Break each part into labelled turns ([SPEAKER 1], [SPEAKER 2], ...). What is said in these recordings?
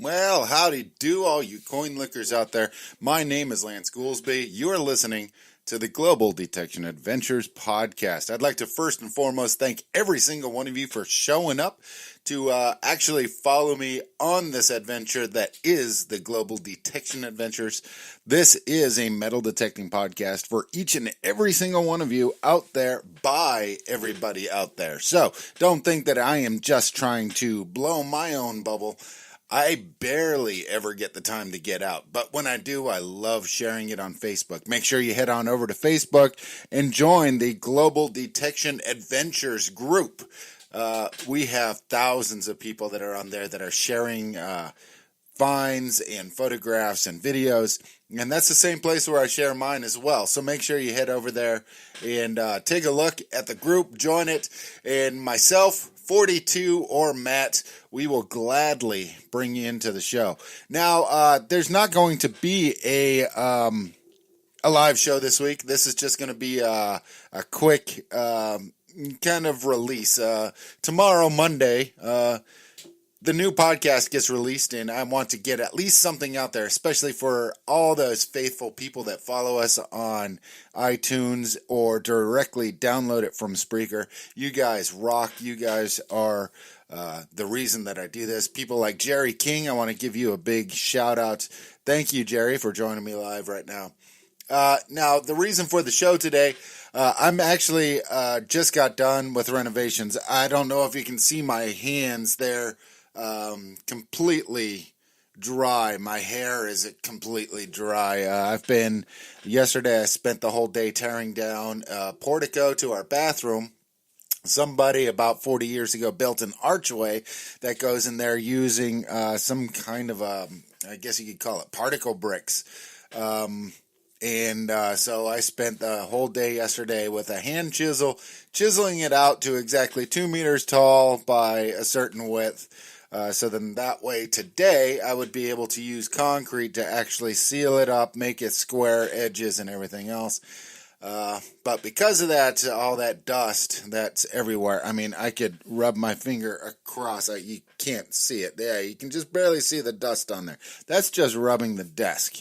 [SPEAKER 1] Well, howdy do all you coin lickers out there. My name is Lance Goolsby. You are listening to the Global Detection Adventures podcast. I'd like to first and foremost thank every single one of you for showing up to actually follow me on this adventure that is the Global Detection Adventures. This is a metal detecting podcast for each and every single one of you out there by everybody out there. So don't think that I am just trying to blow my own bubble. I barely ever get the time to get out, but when I do, I love sharing it on Facebook. Make sure you head on over to Facebook and join the Global Detection Adventures group. We have thousands of people that are on there that are sharing finds and photographs and videos, and that's the same place where I share mine as well. So make sure you head over there and take a look at the group, join it, and myself, 42 or Matt, we will gladly bring you into the show. Now, there's not going to be a live show this week. This is just going to be a quick kind of release. Tomorrow, Monday, the new podcast gets released, and I want to get at least something out there, especially for all those faithful people that follow us on iTunes or directly download it from Spreaker. You guys rock. You guys are the reason that I do this. People like Jerry King, I want to give you a big shout out. Thank you, Jerry, for joining me live right now. Now, the reason for the show today, I'm actually just got done with renovations. I don't know if you can see my hands there. Completely dry. My hair is completely dry. Yesterday I spent the whole day tearing down a portico to our bathroom. Somebody about 40 years ago built an archway that goes in there using some kind of I guess you could call it particle bricks. So I spent the whole day yesterday with a hand chisel, chiseling it out to exactly 2 meters tall by a certain width. So then that way today I would be able to use concrete to actually seal it up, make it square edges and everything else. But because of that, all that dust that's everywhere, I mean, I could rub my finger across. You can't see it. Yeah, you can just barely see the dust on there. That's just rubbing the desk.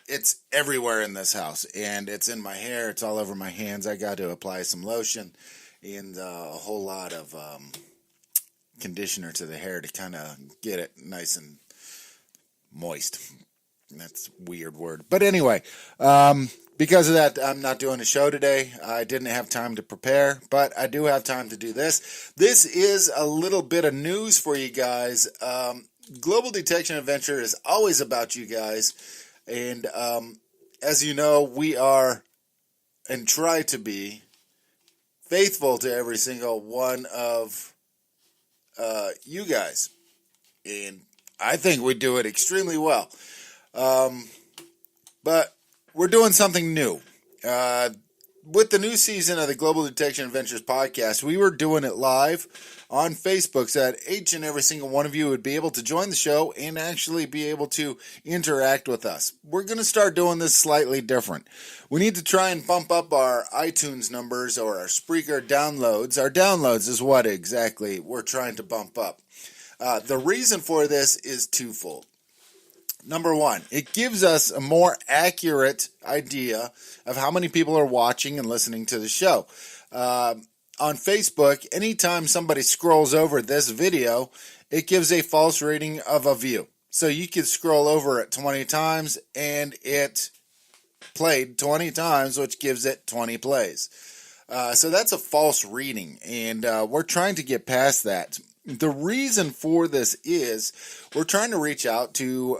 [SPEAKER 1] It's everywhere in this house, and it's in my hair. It's all over my hands. I got to apply some lotion and a whole lot of conditioner to the hair to kind of get it nice and moist. That's a weird word. But anyway, because of that, I'm not doing a show today. I didn't have time to prepare, but I do have time to do this. This is a little bit of news for you guys. Global Detection Adventure is always about you guys. And as you know, we are and try to be faithful to every single one of you guys. And I think we do it extremely well. But we're doing something new. With the new season of the Global Detection Adventures podcast, we were doing it live on Facebook so that each and every single one of you would be able to join the show and actually be able to interact with us. We're going to start doing this slightly different. We need to try and bump up our iTunes numbers or our Spreaker downloads. Our downloads is what exactly we're trying to bump up. The reason for this is twofold. Number one, it gives us a more accurate idea of how many people are watching and listening to the show. On Facebook, anytime somebody scrolls over this video, it gives a false rating of a view. So you could scroll over it 20 times and it played 20 times, which gives it 20 plays. So that's a false reading, and we're trying to get past that. The reason for this is we're trying to reach out to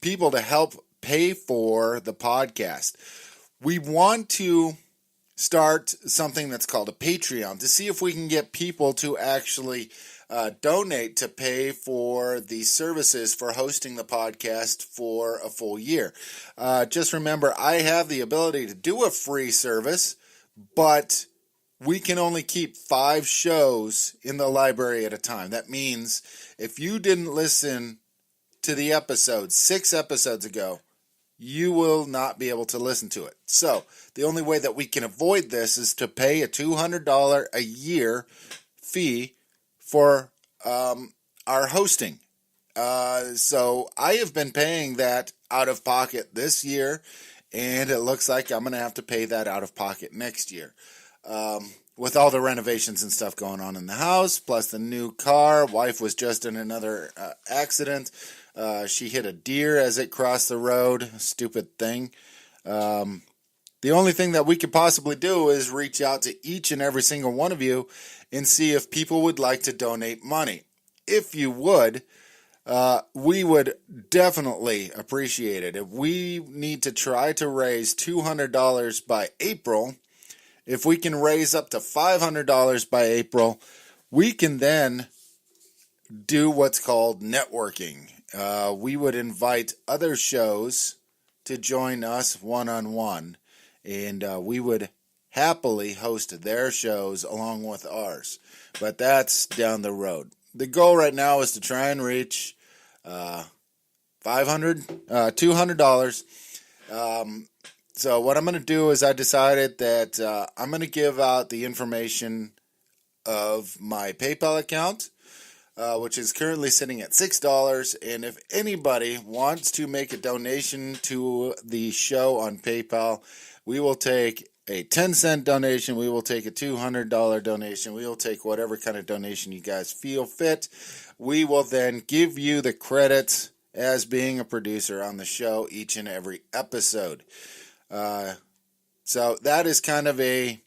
[SPEAKER 1] people to help pay for the podcast. We want to start something that's called a Patreon to see if we can get people to actually donate to pay for the services for hosting the podcast for a full year. Just remember, I have the ability to do a free service, but we can only keep 5 shows in the library at a time. That means if you didn't listen to the episode 6 episodes ago, you will not be able to listen to it. So the only way that we can avoid this is to pay a $200 a year fee for our hosting. So I have been paying that out of pocket this year, and it looks like I'm going to have to pay that out of pocket next year. With all the renovations and stuff going on in the house, plus the new car. Wife was just in another accident. She hit a deer as it crossed the road. Stupid thing. The only thing that we could possibly do is reach out to each and every single one of you and see if people would like to donate money. If you would, we would definitely appreciate it. If we need to try to raise $200 by April, if we can raise up to $500 by April, we can then do what's called networking. We would invite other shows to join us one-on-one, and we would happily host their shows along with ours. But that's down the road. The goal right now is to try and reach $200. So what I'm going to do is I decided that I'm going to give out the information of my PayPal account, which is currently sitting at $6. And if anybody wants to make a donation to the show on PayPal, we will take a 10-cent donation. We will take a $200 donation. We will take whatever kind of donation you guys feel fit. We will then give you the credits as being a producer on the show each and every episode. So that is kind of a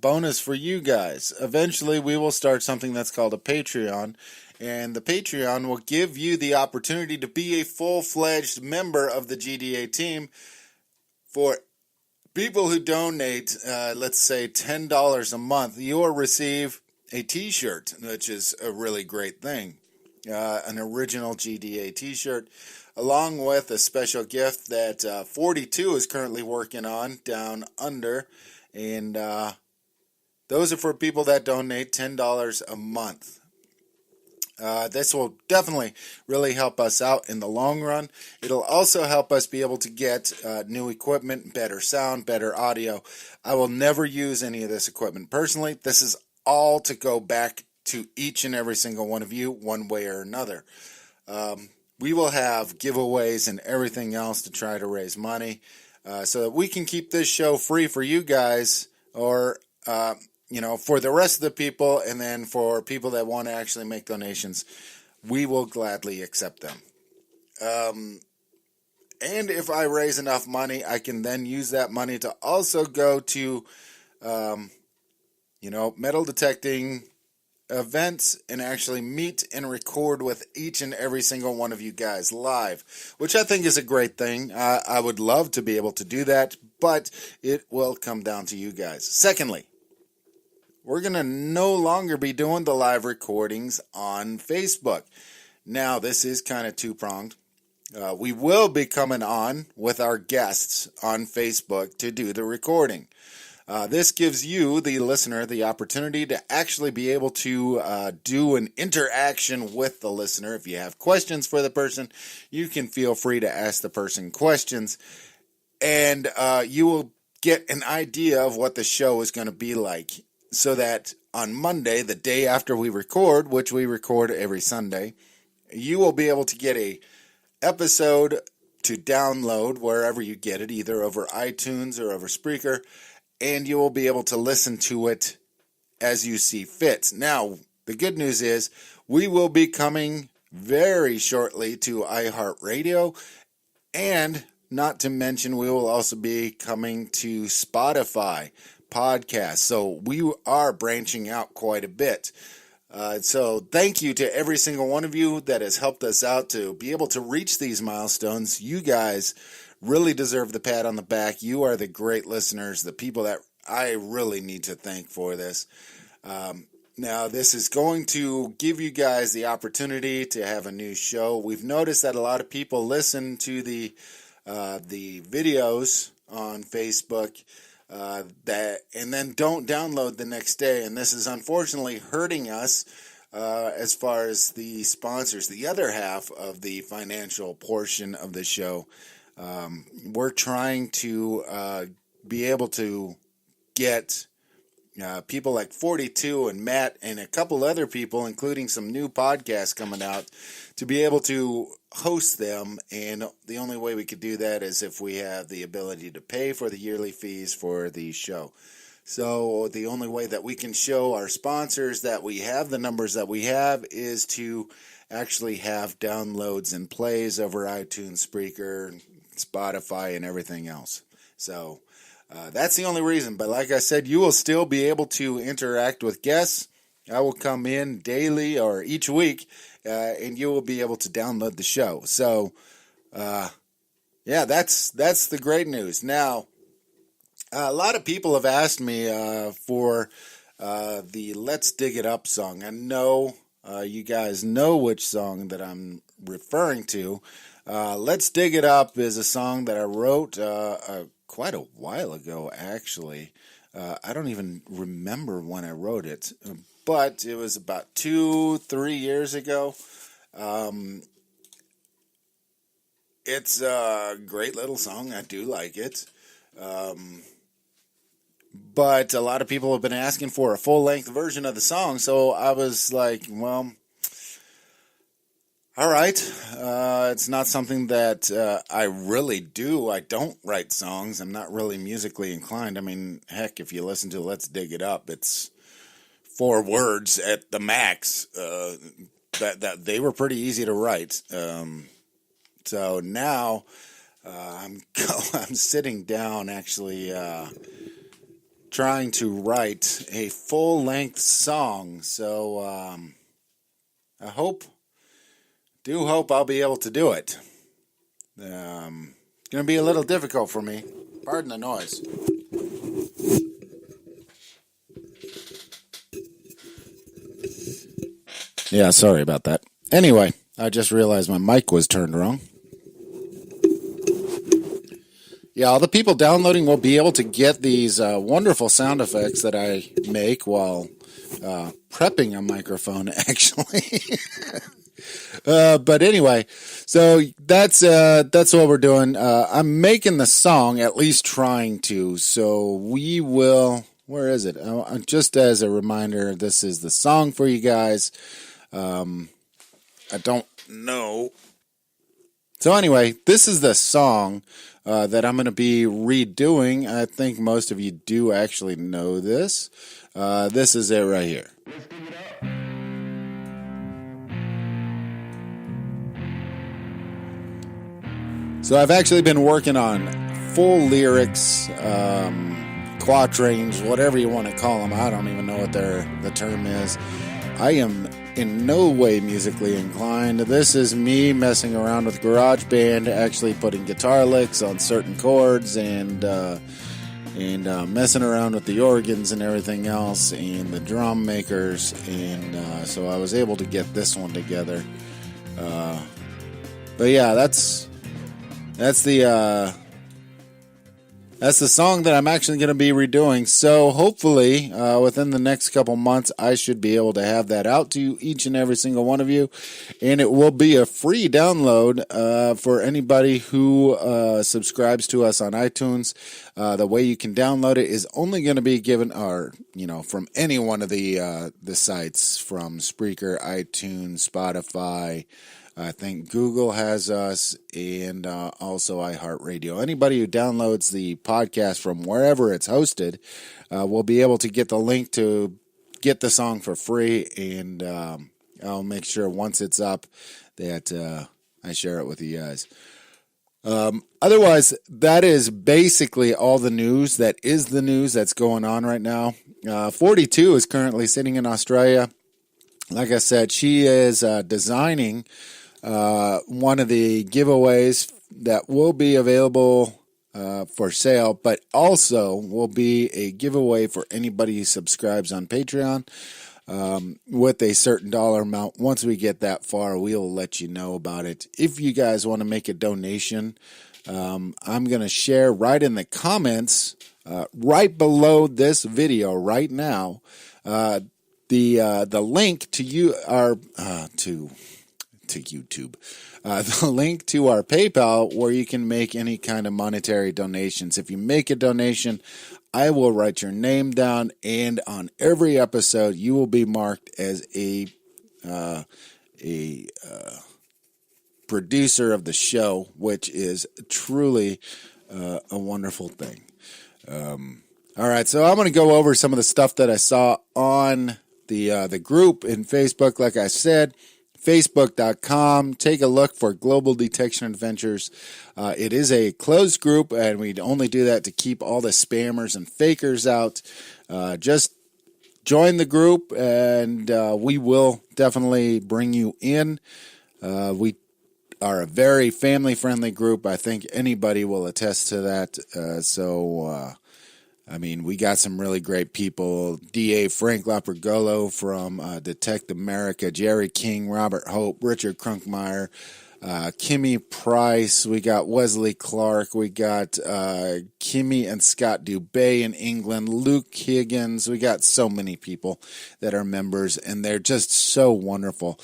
[SPEAKER 1] bonus for you guys. Eventually, we will start something that's called a Patreon, and the Patreon will give you the opportunity to be a full-fledged member of the GDA team. For people who donate, let's say $10 a month, you will receive a t-shirt, which is a really great thing. An original GDA t-shirt, along with a special gift that 42 is currently working on down under. And those are for people that donate $10 a month. This will definitely really help us out in the long run. It'll also help us be able to get new equipment, better sound, better audio. I will never use any of this equipment personally. This is all to go back to each and every single one of you one way or another. We will have giveaways and everything else to try to raise money so that we can keep this show free for you guys, or for the rest of the people, and then for people that want to actually make donations, we will gladly accept them. And if I raise enough money, I can then use that money to also go to, metal detecting events and actually meet and record with each and every single one of you guys live, which I think is a great thing. I would love to be able to do that, but it will come down to you guys. Secondly, we're going to no longer be doing the live recordings on Facebook. Now, this is kind of two-pronged. We will be coming on with our guests on Facebook to do the recording. This gives you, the listener, the opportunity to actually be able to do an interaction with the listener. If you have questions for the person, you can feel free to ask the person questions, and you will get an idea of what the show is going to be like, so that on Monday, the day after we record, which we record every Sunday, you will be able to get a episode to download wherever you get it, either over iTunes or over Spreaker, and you will be able to listen to it as you see fit. Now, the good news is we will be coming very shortly to iHeartRadio, and not to mention we will also be coming to Spotify podcasts. So we are branching out quite a bit. So thank you to every single one of you that has helped us out to be able to reach these milestones. You guys really deserve the pat on the back. You are the great listeners, the people that I really need to thank for this. Now, this is going to give you guys the opportunity to have a new show. We've noticed that a lot of people listen to the videos on Facebook and then don't download the next day, and this is unfortunately hurting us as far as the sponsors, the other half of the financial portion of the show. We're trying to be able to get people like 42 and Matt and a couple other people, including some new podcasts coming out, to be able to host them. And the only way we could do that is if we have the ability to pay for the yearly fees for the show. So the only way that we can show our sponsors that we have the numbers that we have is to actually have downloads and plays over iTunes, Spreaker, Spotify, and everything else. So that's the only reason. But like I said, you will still be able to interact with guests. I will come in daily or each week, and you will be able to download the show. So, yeah, that's the great news. Now, a lot of people have asked me for the Let's Dig It Up song. I know you guys know which song that I'm referring to. Let's Dig It Up is a song that I wrote quite a while ago, actually. I don't even remember when I wrote it, but it was about 2-3 years ago. It's a great little song. I do like it. But a lot of people have been asking for a full-length version of the song, so I was like, well, all right. It's not something that I really do. I don't write songs. I'm not really musically inclined. I mean, heck, if you listen to Let's Dig It Up, it's 4 words at the max. That they were pretty easy to write. So now I'm sitting down actually trying to write a full-length song. So I hope I'll be able to do it. It's going to be a little difficult for me. Pardon the noise. Yeah, sorry about that. Anyway, I just realized my mic was turned wrong. Yeah, all the people downloading will be able to get these wonderful sound effects that I make while prepping a microphone, actually. But anyway, so that's what we're doing. I'm making the song, at least trying to. So we will. Where is it? Just as a reminder, this is the song for you guys. I don't know. So anyway, this is the song that I'm going to be redoing. I think most of you do actually know this. This is it right here. Let's dig it up. So I've actually been working on full lyrics, quatrains, whatever you want to call them. I don't even know what the term is. I am in no way musically inclined. This is me messing around with GarageBand, actually putting guitar licks on certain chords and messing around with the organs and everything else and the drum makers. And so I was able to get this one together. But yeah, that's the song that I'm actually going to be redoing. So hopefully within the next couple months, I should be able to have that out to each and every single one of you. And it will be a free download for anybody who subscribes to us on iTunes. The way you can download it is only going to be given, from any one of the sites, from Spreaker, iTunes, Spotify. I think Google has us, and also iHeartRadio. Anybody who downloads the podcast from wherever it's hosted will be able to get the link to get the song for free, and I'll make sure once it's up that I share it with you guys. Otherwise, that is basically all the news. That is the news that's going on right now. 42 is currently sitting in Australia. Like I said, she is designing one of the giveaways that will be available for sale, but also will be a giveaway for anybody who subscribes on Patreon with a certain dollar amount. Once we get that far, we'll let you know about it. If you guys want to make a donation, I'm going to share right in the comments, right below this video right now, the link to you to YouTube. The link to our PayPal where you can make any kind of monetary donations. If you make a donation, I will write your name down, and on every episode, you will be marked as a producer of the show, which is truly a wonderful thing. All right, so I'm going to go over some of the stuff that I saw on the group in Facebook. Like I said, Facebook.com. Take a look for Global Detection Adventures. It is a closed group, and we only do that to keep all the spammers and fakers out. Just join the group, and we will definitely bring you in. We are a very family-friendly group. I think anybody will attest to that. We got some really great people. DA Frank Lapergolo from Detect America, Jerry King, Robert Hope, Richard Crunkmeyer, Kimmy Price. We got Wesley Clark. We got Kimmy and Scott Dubé in England, Luke Higgins. We got so many people that are members, and they're just so wonderful.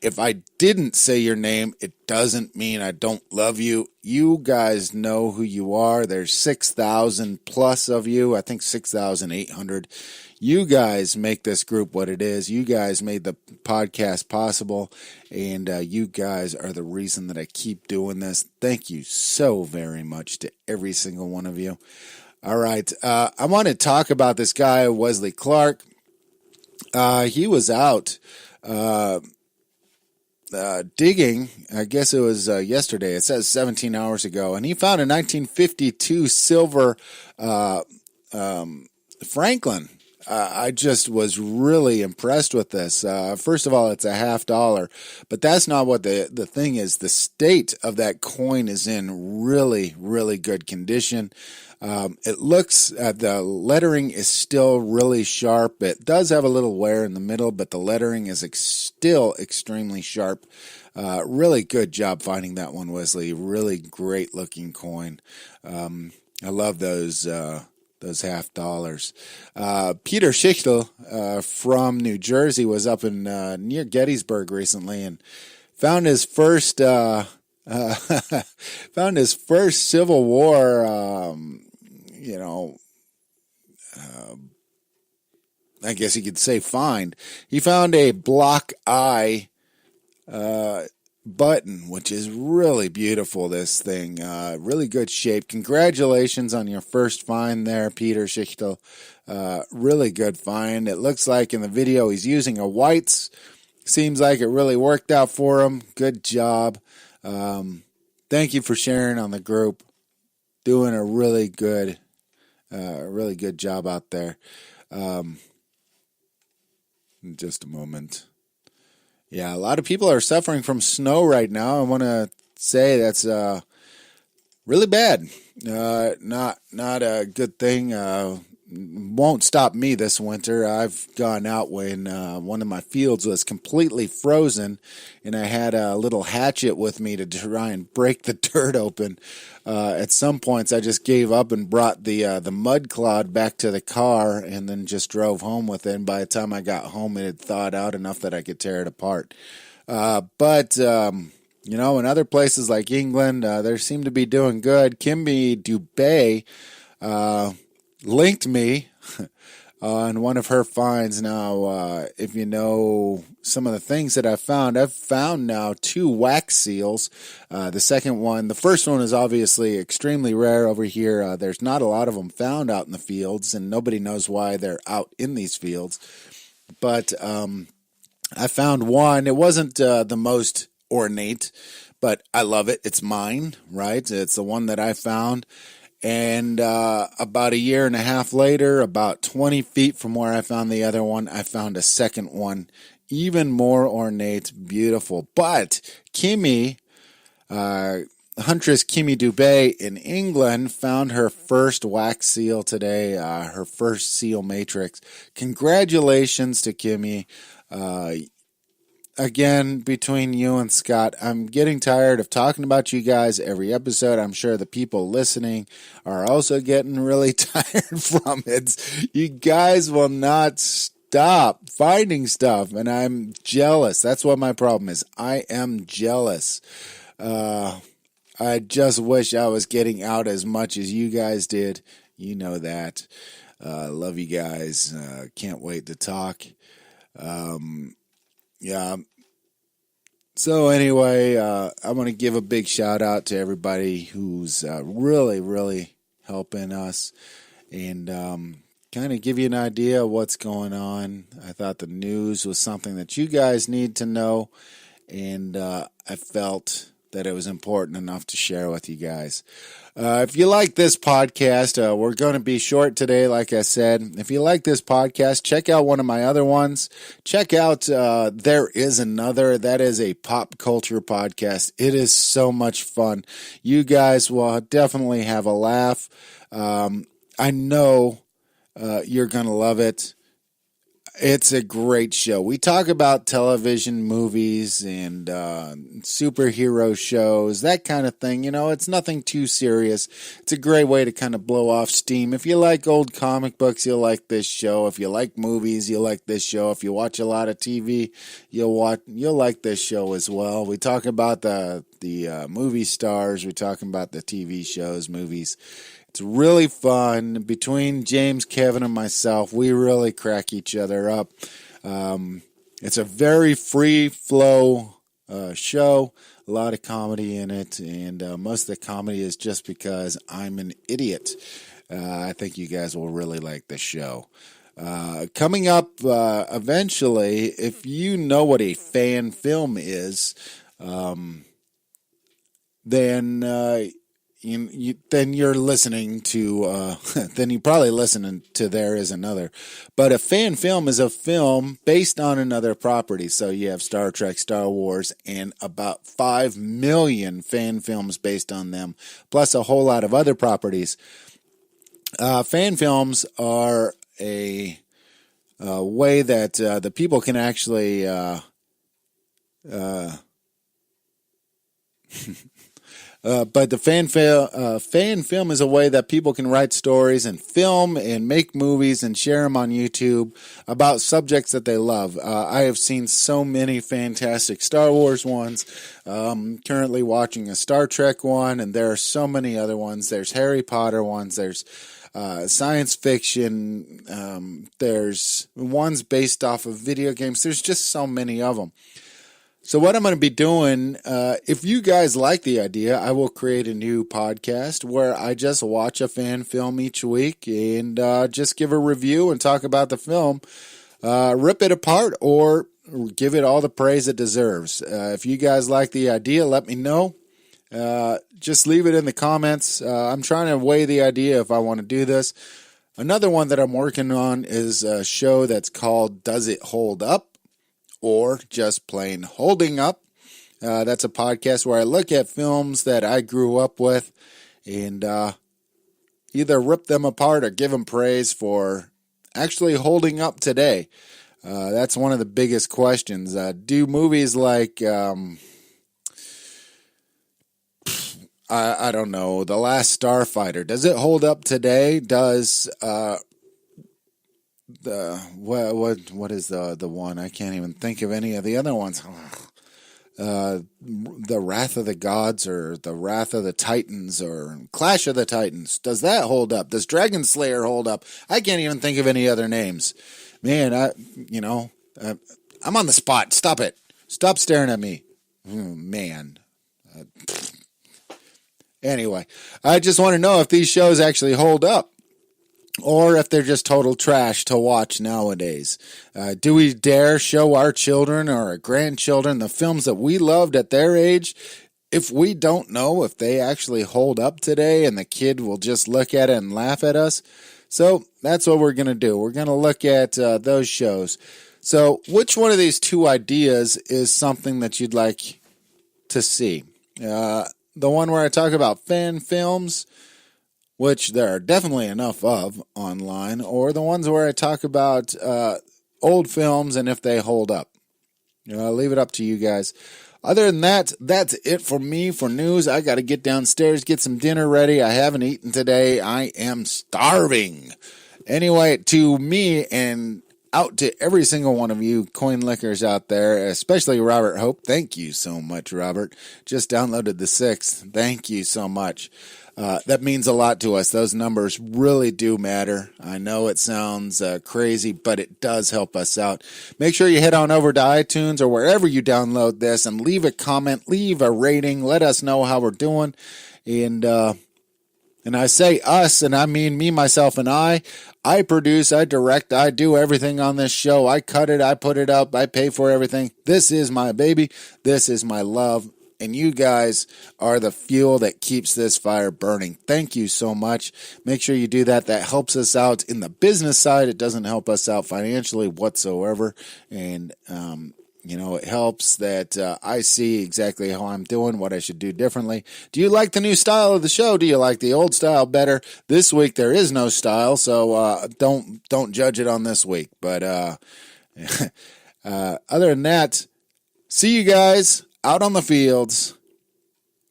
[SPEAKER 1] If I didn't say your name, it doesn't mean I don't love you. You guys know who you are. There's 6,000 plus of you. I think 6,800. You guys make this group what it is. You guys made the podcast possible, and you guys are the reason that I keep doing this. Thank you so very much to every single one of you. All right. I want to talk about this guy, Wesley Clark. He was out digging, I guess it was yesterday. It says 17 hours ago, and he found a 1952 silver Franklin. I just was really impressed with this. First of all, it's a $50, but that's not what the thing is. The state of that coin is in really, really good condition. It looks, the lettering is still really sharp. It does have a little wear in the middle, but the lettering is still extremely sharp. Really good job finding that one, Wesley. Really great looking coin. I love those $50. Peter Schichtel from New Jersey was up in near Gettysburg recently and found his first Civil War. I guess you could say find. He found a block eye button, which is really beautiful, this thing. Really good shape. Congratulations on your first find there, Peter Schichtel. Really good find. It looks like in the video he's using a whites. Seems like it really worked out for him. Good job. Thank you for sharing on the group. Doing a really good job out there. In just a moment. Yeah, a lot of people are suffering from snow right now. I want to say that's really bad. Not a good thing. Won't stop me this winter. I've gone out when one of my fields was completely frozen, and I had a little hatchet with me to try and break the dirt open. At some points, I just gave up and brought the mud clod back to the car, and then just drove home with it. And by the time I got home, it had thawed out enough that I could tear it apart. But in other places like England, they seem to be doing good. Kimmy Dubé linked me on one of her finds. Now, if you know some of the things that I've found now 2 wax seals. The first one is obviously extremely rare over here. There's not a lot of them found out in the fields, and nobody knows why they're out in these fields. But I found one. It wasn't the most ornate, but I love it. It's mine, right? It's the one that I found. And about a year and a half later, about 20 feet from where I found the other one, I found a second one, even more ornate, beautiful. But Kimmy, Huntress Kimmy Dubé in England, found her first wax seal today, her first seal matrix. Congratulations to Kimmy. Again, between you and Scott, I'm getting tired of talking about you guys every episode. I'm sure the people listening are also getting really tired from it. You guys will not stop finding stuff, and I'm jealous. That's what my problem is. I am jealous. I just wish I was getting out as much as you guys did. You know that. Love you guys. Can't wait to talk. Yeah. So anyway, I want to give a big shout out to everybody who's really, really helping us and kind of give you an idea of what's going on. I thought the news was something that you guys need to know, and I felt that it was important enough to share with you guys. If you like this podcast, we're going to be short today, like I said. If you like this podcast, check out one of my other ones. Check out There Is Another. That is a pop culture podcast. It is so much fun. You guys will definitely have a laugh. I know you're going to love it. It's a great show. We talk about television, movies, and superhero shows, that kind of thing. You know, it's nothing too serious. It's a great way to kind of blow off steam. If you like old comic books, you'll like this show. If you like movies, you'll like this show. If you watch a lot of TV, you'll like this show as well. We talk about the movie stars. We talk about the TV shows, movies. It's really fun. Between James, Kevin, and myself, we really crack each other up. It's a very free flow show, a lot of comedy in it, and most of the comedy is just because I'm an idiot. I think you guys will really like the show. Coming up eventually, if you know what a fan film is, then you're listening to, then you're probably listening to There Is Another. But a fan film is a film based on another property. So you have Star Trek, Star Wars, and about 5 million fan films based on them, plus a whole lot of other properties. Fan films are a way that the people can actually but the fan film is a way that people can write stories and film and make movies and share them on YouTube about subjects that they love. I have seen so many fantastic Star Wars ones. Currently watching a Star Trek one, and there are so many other ones. There's Harry Potter ones. There's science fiction. There's ones based off of video games. There's just so many of them. So what I'm going to be doing, if you guys like the idea, I will create a new podcast where I just watch a fan film each week and just give a review and talk about the film, rip it apart, or give it all the praise it deserves. If you guys like the idea, let me know. Just leave it in the comments. I'm trying to weigh the idea if I want to do this. Another one that I'm working on is a show that's called Does It Hold Up? Or just plain Holding Up. That's a podcast where I look at films that I grew up with and either rip them apart or give them praise for actually holding up today. That's one of the biggest questions. Do movies like, I don't know, The Last Starfighter, does it hold up today? Does what is the one? I can't even think of any of the other ones. The Wrath of the Gods or the Wrath of the Titans or Clash of the Titans. Does that hold up? Does Dragon Slayer hold up? I can't even think of any other names. Man, I'm on the spot. Stop it. Stop staring at me. Man. Anyway, I just want to know if these shows actually hold up, or if they're just total trash to watch nowadays. Do we dare show our children or our grandchildren the films that we loved at their age if we don't know if they actually hold up today and the kid will just look at it and laugh at us? So that's what we're going to do. We're going to look at those shows. So which one of these two ideas is something that you'd like to see? The one where I talk about fan films, which there are definitely enough of online, or the ones where I talk about old films and if they hold up. I'll leave it up to you guys. Other than that, that's it for me for news. I got to get downstairs, get some dinner ready. I haven't eaten today. I am starving. Anyway, to me and out to every single one of you coin lickers out there, especially Robert Hope. Thank you so much, Robert. Just downloaded the 6th. Thank you so much. That means a lot to us. Those numbers really do matter. I know it sounds crazy, but it does help us out. Make sure you head on over to iTunes or wherever you download this and leave a comment, leave a rating. Let us know how we're doing. And I say us, and I mean me, myself, and I. I produce, I direct, I do everything on this show. I cut it, I put it up, I pay for everything. This is my baby. This is my love. And you guys are the fuel that keeps this fire burning. Thank you so much. Make sure you do that. That helps us out in the business side. It doesn't help us out financially whatsoever. And, it helps that I see exactly how I'm doing, what I should do differently. Do you like the new style of the show? Do you like the old style better? This week there is no style, so don't judge it on this week. But other than that, see you guys out on the fields.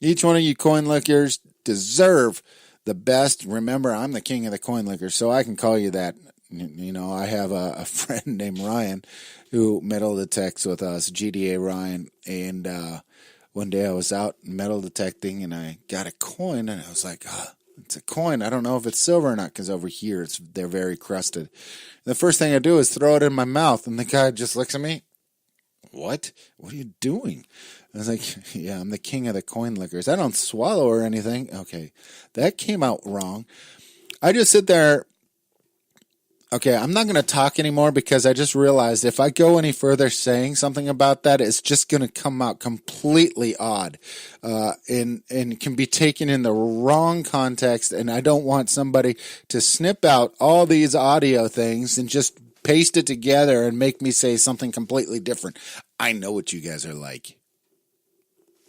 [SPEAKER 1] Each one of you coin lickers deserve the best. Remember, I'm the king of the coin lickers, so I can call you that. I have a friend named Ryan who metal detects with us, GDA Ryan, and one day I was out metal detecting and I got a coin and I was like, it's a coin. I don't know if it's silver or not because over here they're very crusted. The first thing I do is throw it in my mouth and the guy just looks at me. What are you doing? I was like, yeah, I'm the king of the coin lickers. I don't swallow or anything. Okay, that came out wrong. I just sit there. Okay, I'm not going to talk anymore because I just realized if I go any further saying something about that, it's just going to come out completely odd and can be taken in the wrong context. And I don't want somebody to snip out all these audio things and just paste it together and make me say something completely different. I know what you guys are like.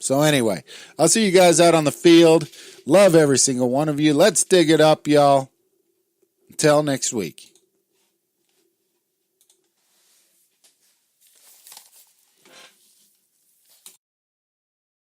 [SPEAKER 1] So anyway, I'll see you guys out on the field. Love every single one of you. Let's dig it up, y'all. Until next week.